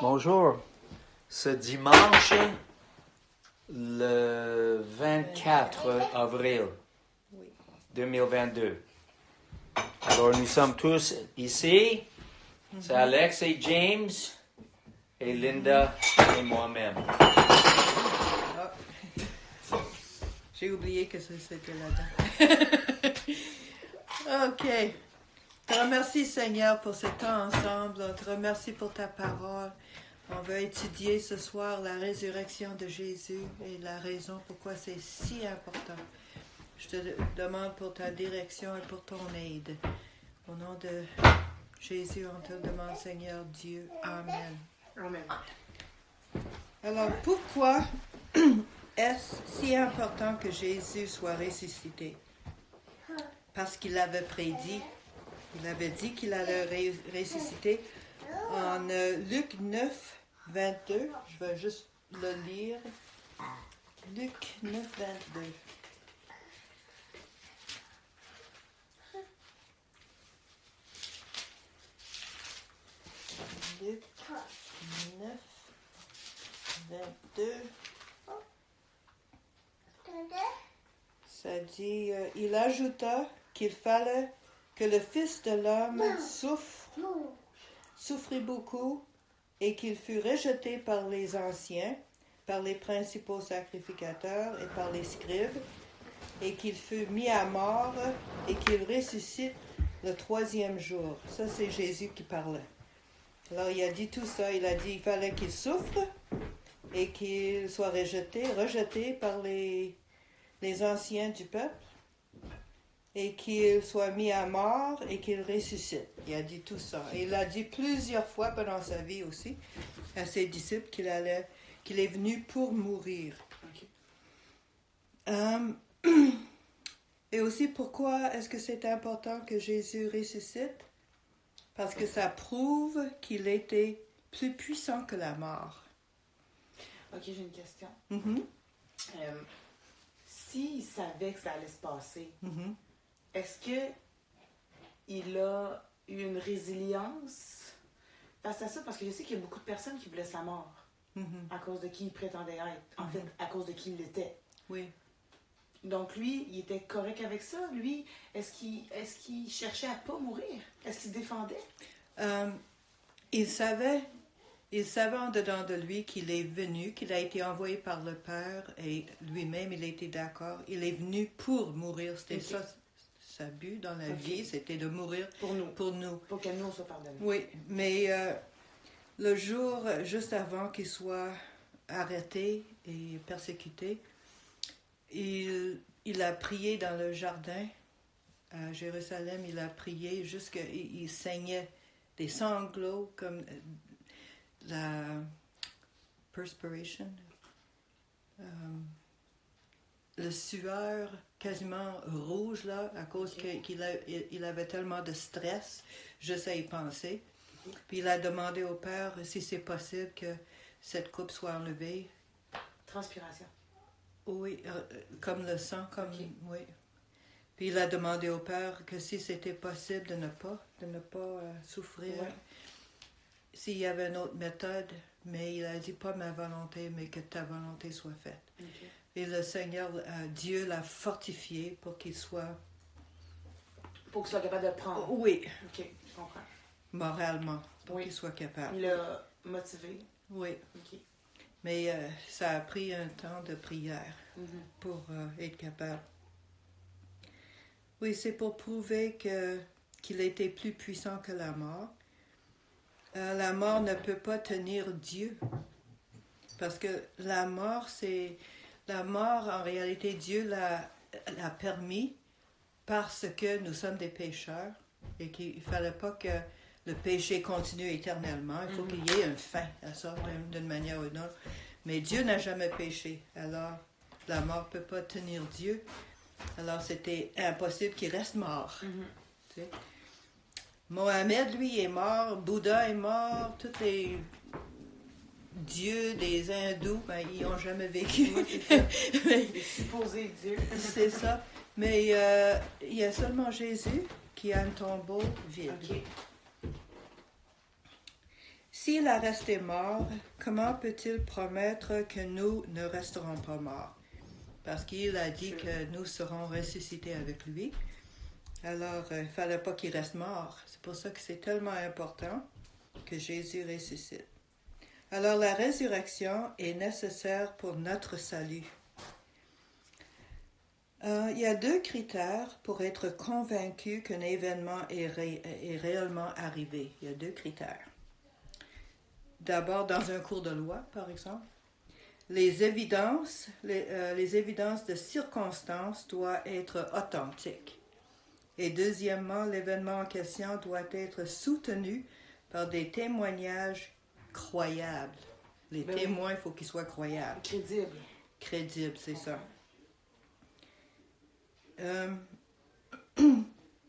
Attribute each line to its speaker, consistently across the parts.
Speaker 1: Bonjour. Ce dimanche, le 24 avril 2022. Alors, nous sommes tous ici. C'est Alex et James et Linda et moi-même.
Speaker 2: Ah. J'ai oublié que c'était là-dedans. OK. Je te remercie, Seigneur, pour ce temps ensemble. On te remercie pour ta parole. On va étudier ce soir la résurrection de Jésus et la raison pourquoi c'est si important. Je te demande pour ta direction et pour ton aide. Au nom de Jésus, on te demande, Seigneur Dieu. Amen.
Speaker 3: Amen.
Speaker 2: Alors, pourquoi est-ce si important que Jésus soit ressuscité? Parce qu'il avait prédit, il avait dit qu'il allait ressusciter. En Luc 9, 22, je vais juste le lire. Luc 9, 22. Luc 9, 22. Ça dit, il ajouta qu'il fallait que le Fils de l'homme souffrit beaucoup et qu'il fut rejeté par les anciens, par les principaux sacrificateurs et par les scribes, et qu'il fut mis à mort et qu'il ressuscite le troisième jour. Ça, c'est Jésus qui parlait. Alors, il a dit tout ça. Il a dit qu'il fallait qu'il souffre et qu'il soit rejeté par les anciens du peuple, et qu'il soit mis à mort et qu'il ressuscite. Il a dit tout ça. Et il a dit plusieurs fois pendant sa vie aussi à ses disciples qu'il est venu pour mourir. Okay. Et aussi, pourquoi est-ce que c'est important que Jésus ressuscite? Parce que ça prouve qu'il était plus puissant que la mort.
Speaker 3: Ok, j'ai une question.
Speaker 2: Mm-hmm.
Speaker 3: S'il savait que ça allait se passer,
Speaker 2: Mm-hmm.
Speaker 3: est-ce qu'il a eu une résilience face à ça? Parce que je sais qu'il y a beaucoup de personnes qui voulaient sa mort à cause de qui il prétendait être. En fait, à cause de qui il était.
Speaker 2: Oui.
Speaker 3: Donc lui, il était correct avec ça. Lui, est-ce qu'il cherchait à pas mourir? Est-ce qu'il se défendait?
Speaker 2: Il savait en dedans de lui qu'il est venu, qu'il a été envoyé par le Père et lui-même, il était d'accord. Il est venu pour mourir. C'était ça, sa but dans la vie, c'était de mourir
Speaker 3: pour nous.
Speaker 2: Pour
Speaker 3: que nous, on soit pardonnés.
Speaker 2: Oui, mais le jour juste avant qu'il soit arrêté et persécuté, il a prié dans le jardin à Jérusalem. Il a prié jusqu'il saignait des sanglots comme la perspiration, le sueur quasiment rouge là à cause qu'il avait tellement de stress juste à y penser. Puis il a demandé au Père si c'est possible que cette coupe soit enlevée.
Speaker 3: Transpiration.
Speaker 2: Oui, comme le sang, oui. Puis il a demandé au Père que si c'était possible de ne pas souffrir.
Speaker 3: Ouais.
Speaker 2: S'il y avait une autre méthode, mais il a dit pas ma volonté, mais que ta volonté soit faite.
Speaker 3: Okay.
Speaker 2: Et le Seigneur, Dieu l'a fortifié pour qu'il soit...
Speaker 3: Pour qu'il soit capable de le prendre.
Speaker 2: Oui.
Speaker 3: Ok, je comprends.
Speaker 2: Moralement, pour qu'il soit capable.
Speaker 3: Il l'a motivé.
Speaker 2: Oui.
Speaker 3: Ok.
Speaker 2: Mais ça a pris un temps de prière pour être capable. Oui, c'est pour prouver qu'il était plus puissant que la mort. La mort ne peut pas tenir Dieu. Parce que la mort, en réalité, Dieu l'a permis parce que nous sommes des pécheurs et qu'il ne fallait pas que le péché continue éternellement. Il faut qu'il y ait une fin à ça d'une manière ou d'une autre. Mais Dieu n'a jamais péché. Alors, la mort ne peut pas tenir Dieu. Alors, c'était impossible qu'il reste mort. Tu sais. Mohamed, lui, est mort. Bouddha est mort. Tous les dieux des hindous, ils n'ont jamais vécu.
Speaker 3: Les supposés dieux.
Speaker 2: C'est ça. Mais il y a seulement Jésus qui a un tombeau vide.
Speaker 3: Okay.
Speaker 2: S'il a resté mort, comment peut-il promettre que nous ne resterons pas morts? Parce qu'il a dit que nous serons ressuscités avec lui. Alors, il ne fallait pas qu'il reste mort. C'est pour ça que c'est tellement important que Jésus ressuscite. Alors, la résurrection est nécessaire pour notre salut. Il y a 2 critères pour être convaincu qu'un événement est réellement arrivé. Il y a 2 critères. D'abord, dans un cours de loi, par exemple, les évidences de circonstances doivent être authentiques. Et deuxièmement, l'événement en question doit être soutenu par des témoignages croyables. Les témoins, il faut qu'ils soient croyables.
Speaker 3: Crédible.
Speaker 2: Crédibles, c'est ça.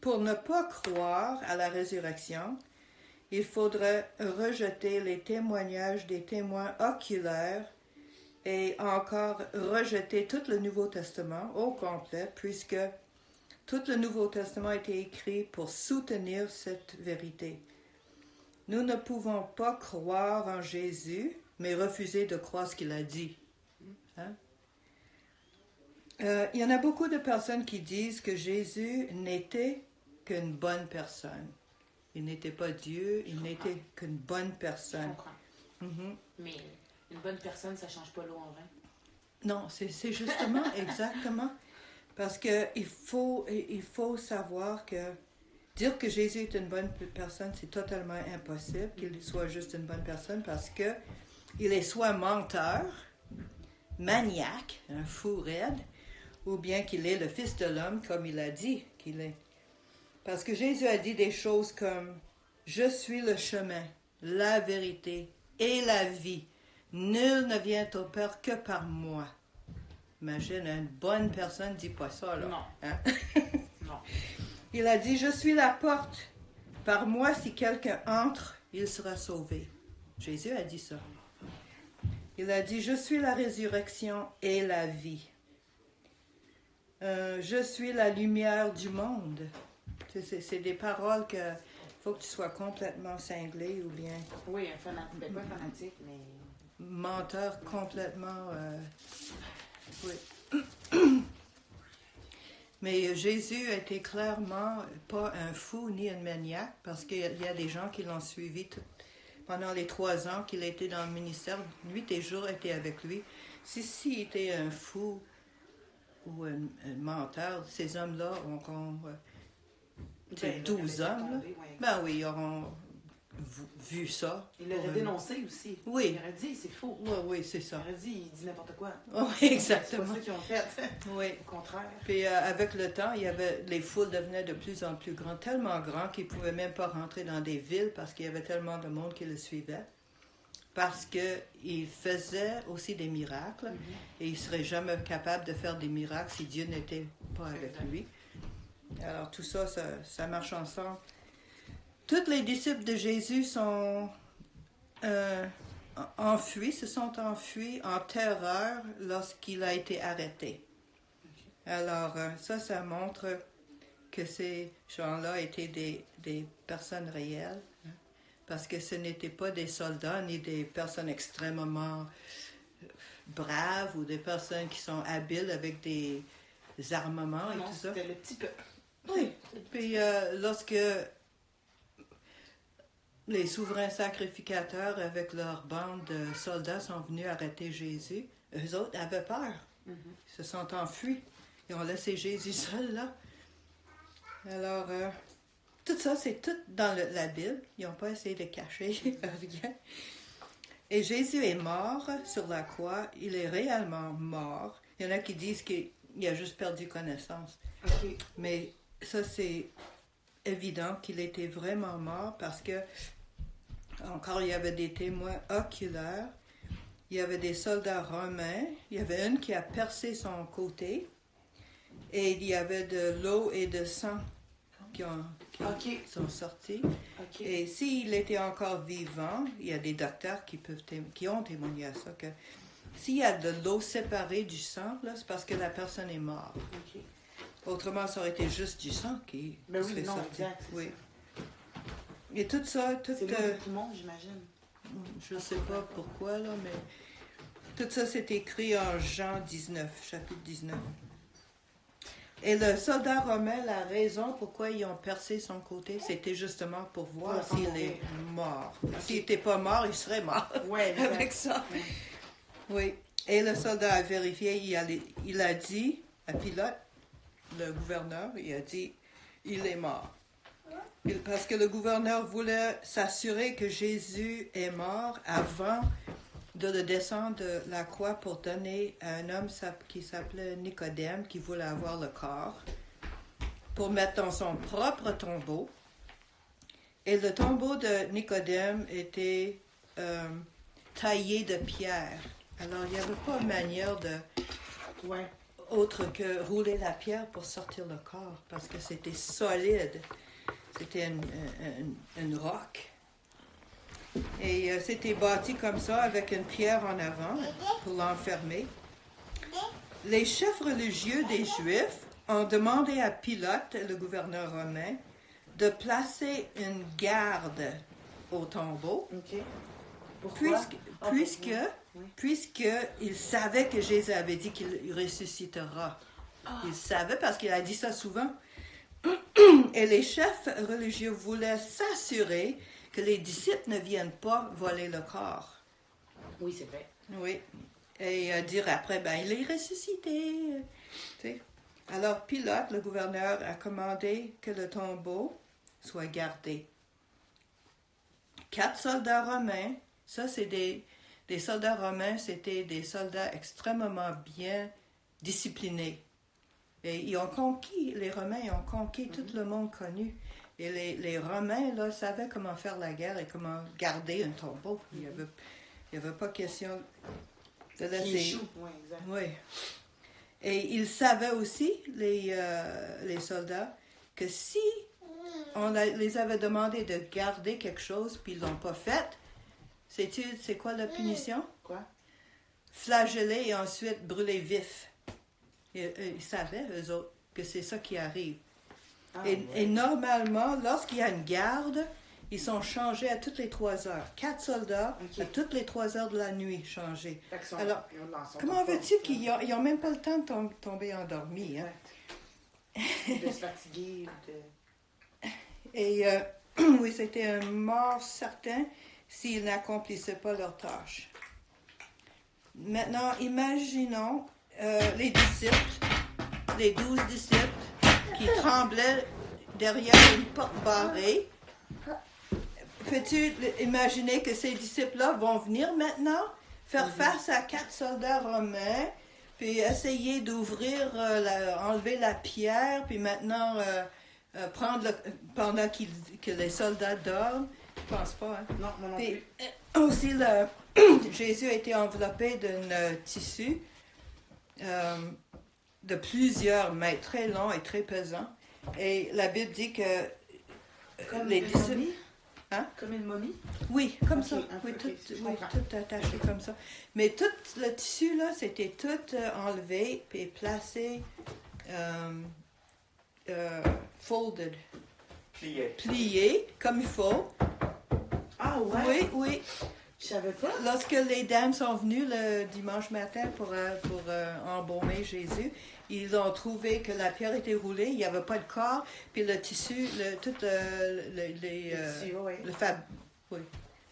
Speaker 2: Pour ne pas croire à la résurrection, il faudrait rejeter les témoignages des témoins oculaires et encore rejeter tout le Nouveau Testament au complet, puisque tout le Nouveau Testament a été écrit pour soutenir cette vérité. Nous ne pouvons pas croire en Jésus, mais refuser de croire ce qu'il a dit. Hein? Il y en a beaucoup de personnes qui disent que Jésus n'était qu'une bonne personne. Il n'était pas Dieu, il n'était qu'une bonne personne.
Speaker 3: Je comprends.
Speaker 2: Mm-hmm.
Speaker 3: Mais une bonne personne, ça ne change pas l'eau en vin.
Speaker 2: Non, c'est justement, exactement. Parce qu'il faut savoir que dire que Jésus est une bonne personne, c'est totalement impossible qu'il soit juste une bonne personne parce que il est soit menteur, maniaque, un fou raide, ou bien qu'il est le Fils de l'homme comme il a dit qu'il est. Parce que Jésus a dit des choses comme « Je suis le chemin, la vérité et la vie. Nul ne vient au Père que par moi. » Imagine, une bonne personne ne dit pas ça, là.
Speaker 3: Non.
Speaker 2: Hein?
Speaker 3: Non.
Speaker 2: Il a dit « Je suis la porte. Par moi, si quelqu'un entre, il sera sauvé. » Jésus a dit ça. Il a dit « Je suis la résurrection et la vie. Je suis la lumière du monde. » C'est des paroles que faut que tu sois complètement cinglé ou bien...
Speaker 3: Oui, un fanatique, ben, pas un fanatique, mais...
Speaker 2: Menteur complètement... oui. Mais Jésus était clairement pas un fou ni un maniaque parce qu'il y a des gens qui l'ont suivi pendant les 3 ans qu'il était dans le ministère. Nuit et jour était avec lui. S'il était un fou ou un menteur, ces hommes-là auront... 12 hommes, là. Ben oui, ils auront vu ça.
Speaker 3: Il l'aurait dénoncé aussi.
Speaker 2: Oui.
Speaker 3: Il aurait dit, c'est faux.
Speaker 2: Oui, c'est ça.
Speaker 3: Il aurait dit, il dit n'importe quoi.
Speaker 2: Oui, exactement.
Speaker 3: C'est pas ça qu'ils ont fait.
Speaker 2: Oui.
Speaker 3: Au contraire.
Speaker 2: Puis avec le temps, les foules devenaient de plus en plus grandes, tellement grandes qu'ils ne pouvaient même pas rentrer dans des villes parce qu'il y avait tellement de monde qui le suivait. Parce qu'il faisait aussi des miracles et il ne serait jamais capable de faire des miracles si Dieu n'était pas avec lui. Alors tout ça, ça marche ensemble. Tous les disciples de Jésus sont se sont enfuis en terreur lorsqu'il a été arrêté. Alors ça montre que ces gens-là étaient des personnes réelles, hein, parce que ce n'étaient pas des soldats ni des personnes extrêmement braves ou des personnes qui sont habiles avec des armements et
Speaker 3: non,
Speaker 2: tout ça.
Speaker 3: C'était le petit peuple.
Speaker 2: Oui. Puis lorsque les souverains sacrificateurs avec leur bande de soldats sont venus arrêter Jésus, eux autres avaient peur. Ils se sont enfuis. Ils ont laissé Jésus seul là. Alors, tout ça, c'est tout dans la Bible. Ils n'ont pas essayé de cacher rien. Et Jésus est mort sur la croix. Il est réellement mort. Il y en a qui disent qu'il a juste perdu connaissance.
Speaker 3: Okay.
Speaker 2: Mais ça, c'est évident qu'il était vraiment mort parce que, encore, il y avait des témoins oculaires. Il y avait des soldats romains. Il y avait une qui a percé son côté. Et il y avait de l'eau et de sang qui sont sortis.
Speaker 3: Okay.
Speaker 2: Et s'il était encore vivant, il y a des docteurs qui ont témoigné à ça, que s'il y a de l'eau séparée du sang, là, c'est parce que la personne est morte.
Speaker 3: Okay.
Speaker 2: Autrement, ça aurait été juste du sang qui
Speaker 3: Ben
Speaker 2: serait
Speaker 3: oui, non,
Speaker 2: sorti.
Speaker 3: exact,
Speaker 2: Oui. Et tout ça,
Speaker 3: c'est l'eau des poumons, j'imagine.
Speaker 2: Je ne sais pas pourquoi, là, mais tout ça, c'est écrit en Jean 19, chapitre 19. Et le soldat romain, la raison pourquoi ils ont percé son côté, c'était justement pour voir s'il est mort. S'il n'était pas mort, il serait mort avec ça. Ouais. Oui. Et le soldat a vérifié, il a dit à Pilate, le gouverneur, il a dit, il est mort. Parce que le gouverneur voulait s'assurer que Jésus est mort avant de le descendre de la croix pour donner à un homme qui s'appelait Nicodème, qui voulait avoir le corps, pour mettre dans son propre tombeau. Et le tombeau de Nicodème était taillé de pierre. Alors, il n'y avait pas de manière autre que rouler la pierre pour sortir le corps, parce que c'était solide. C'était une roc. Et c'était bâti comme ça, avec une pierre en avant pour l'enfermer. Les chefs religieux des Juifs ont demandé à Pilate, le gouverneur romain, de placer une garde au tombeau.
Speaker 3: Okay. Pourquoi?
Speaker 2: Puisqu'il savait que Jésus avait dit qu'il ressuscitera. Il savait parce qu'il a dit ça souvent. Et les chefs religieux voulaient s'assurer que les disciples ne viennent pas voler le corps.
Speaker 3: Oui, c'est vrai.
Speaker 2: Oui. Et dire après, ben il est ressuscité. Tu sais. Alors Pilate, le gouverneur, a commandé que le tombeau soit gardé. 4 soldats romains, ça c'est des soldats romains, c'était des soldats extrêmement bien disciplinés. Et les Romains, ils ont conquis tout le monde connu. Et les Romains, là, savaient comment faire la guerre et comment garder un tombeau. Il n'y avait pas question de laisser...
Speaker 3: Oui, exact.
Speaker 2: Oui. Et ils savaient aussi, les soldats, que si on les avait demandé de garder quelque chose, puis ils ne l'ont pas fait, c'est quoi la punition?
Speaker 3: Quoi?
Speaker 2: Flageller et ensuite brûler vif. Ils savaient, eux autres, que c'est ça qui arrive. Et normalement, lorsqu'il y a une garde, ils sont changés à toutes les 3 heures. 4 soldats, à toutes les 3 heures de la nuit, changés. Alors, comment veux-tu qu'ils n'ont même pas le temps de tomber endormis? Hein?
Speaker 3: De se fatiguer.
Speaker 2: Et oui, c'était un mort certain s'ils n'accomplissaient pas leur tâche. Maintenant, imaginons les disciples, les 12 disciples qui tremblaient derrière une porte barrée. Peux-tu imaginer que ces disciples-là vont venir maintenant faire face à 4 soldats romains, puis essayer d'ouvrir, enlever la pierre, puis maintenant pendant que les soldats dorment? Je pense pas. Hein?
Speaker 3: Non, moi non plus.
Speaker 2: Aussi, Jésus a été enveloppé d'un tissu de plusieurs mètres, très long et très pesant. Et la Bible dit que
Speaker 3: comme
Speaker 2: les disciples...
Speaker 3: Hein? Comme une momie?
Speaker 2: Oui, comme
Speaker 3: okay,
Speaker 2: ça. Oui, tout attaché comme ça. Mais tout le tissu, là, c'était tout enlevé et placé, folded. Plié, comme il faut.
Speaker 3: Ah ouais?
Speaker 2: Oui.
Speaker 3: Je savais pas.
Speaker 2: Lorsque les dames sont venues le dimanche matin pour embaumer Jésus, ils ont trouvé que la pierre était roulée, il n'y avait pas de corps, puis le tissu, tout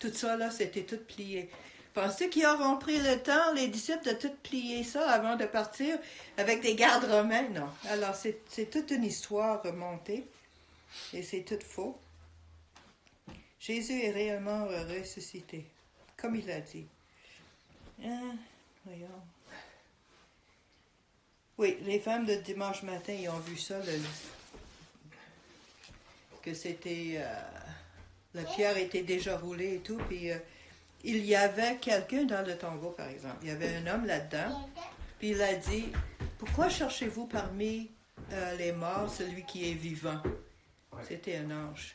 Speaker 2: tout ça, là, c'était tout plié. Pensez qu'ils auront pris le temps, les disciples, de tout plier ça avant de partir avec des gardes romains? Non. Alors, c'est toute une histoire remontée, et c'est tout faux. Jésus est réellement ressuscité, comme il a dit. Voyons. Oui, les femmes de dimanche matin, ils ont vu ça, que c'était... la pierre était déjà roulée et tout, puis il y avait quelqu'un dans le tombeau, par exemple. Il y avait un homme là-dedans, puis il a dit, « Pourquoi cherchez-vous parmi les morts celui qui est vivant? » C'était un ange.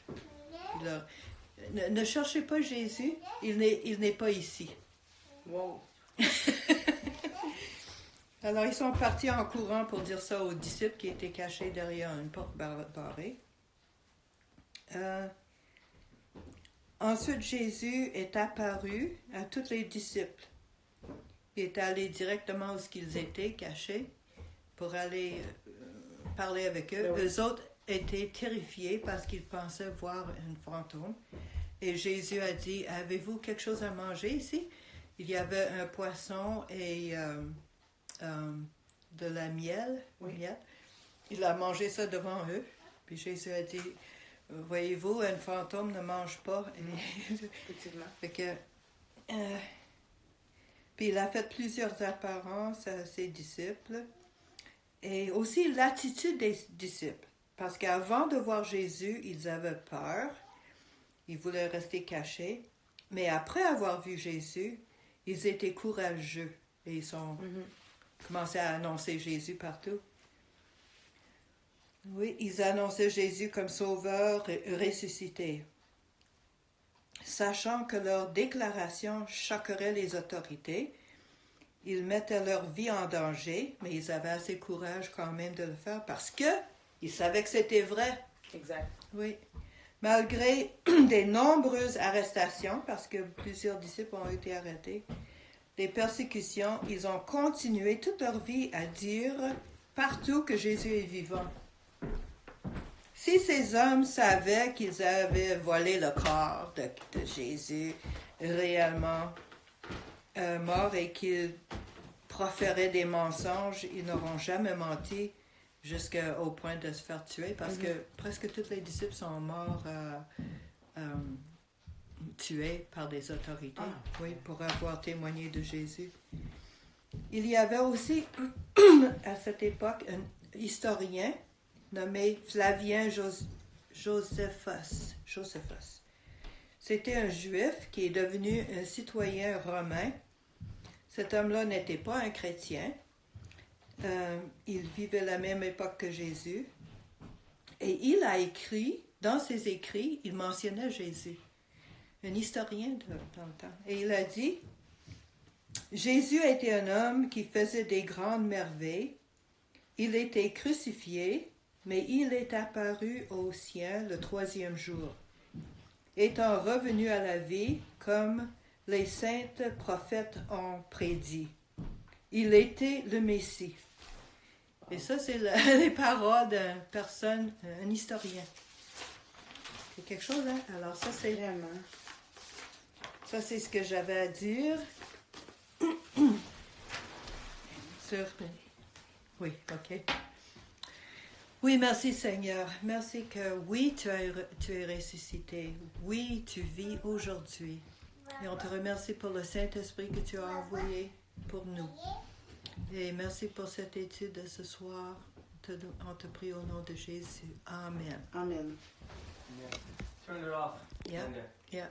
Speaker 2: Ne cherchez pas Jésus, il n'est pas ici.
Speaker 3: Wow.
Speaker 2: Alors, ils sont partis en courant pour dire ça aux disciples qui étaient cachés derrière une porte barrée. Ensuite, Jésus est apparu à tous les disciples. Il est allé directement où ils étaient, cachés, pour aller parler avec eux.
Speaker 3: Oui.
Speaker 2: Eux autres étaient terrifiés parce qu'ils pensaient voir un fantôme. Et Jésus a dit, avez-vous quelque chose à manger ici? Il y avait un poisson et de la miel.
Speaker 3: Oui.
Speaker 2: Miel. Il a mangé ça devant eux. Puis Jésus a dit, voyez-vous, un fantôme ne mange pas.
Speaker 3: Effectivement.
Speaker 2: Fait que, puis il a fait plusieurs apparences à ses disciples. Et aussi l'attitude des disciples. Parce qu'avant de voir Jésus, ils avaient peur. Ils voulaient rester cachés. Mais après avoir vu Jésus, ils étaient courageux. Et ils ont commencé à annoncer Jésus partout. Oui, ils annonçaient Jésus comme sauveur ressuscité. Sachant que leur déclaration choquerait les autorités, ils mettaient leur vie en danger, mais ils avaient assez de courage quand même de le faire parce qu'ils savaient que c'était vrai.
Speaker 3: Exact.
Speaker 2: Oui. Malgré des nombreuses arrestations, parce que plusieurs disciples ont été arrêtés, des persécutions, ils ont continué toute leur vie à dire partout que Jésus est vivant. Si ces hommes savaient qu'ils avaient volé le corps de Jésus réellement mort et qu'ils proféraient des mensonges, ils n'auront jamais menti jusqu'au point de se faire tuer parce que presque tous les disciples sont morts tués par des autorités, oui, pour avoir témoigné de Jésus. Il y avait aussi à cette époque un historien nommé Flavien Josephus. C'était un juif qui est devenu un citoyen romain. Cet homme-là n'était pas un chrétien. Il vivait la même époque que Jésus. Et il a écrit, dans ses écrits, il mentionnait Jésus. Un historien dans le temps. Et il a dit, Jésus était un homme qui faisait des grandes merveilles. Il était crucifié, mais il est apparu aux siens le 3e jour, étant revenu à la vie comme les saints prophètes ont prédit. Il était le Messie. Et ça, c'est les paroles d'une personne, un historien. C'est quelque chose, hein? Alors ça, c'est
Speaker 3: Vraiment.
Speaker 2: Ça, c'est ce que j'avais à dire. Oui, ok. Oui, merci Seigneur. Merci que oui, tu es ressuscité. Oui, tu vis aujourd'hui. Et on te remercie pour le Saint-Esprit que tu as envoyé pour nous. Et merci pour cette étude de ce soir. On te prie au nom de Jésus. Amen.
Speaker 3: Amen.
Speaker 1: Turn it off.
Speaker 2: Yeah.
Speaker 1: Linda.
Speaker 2: Yeah.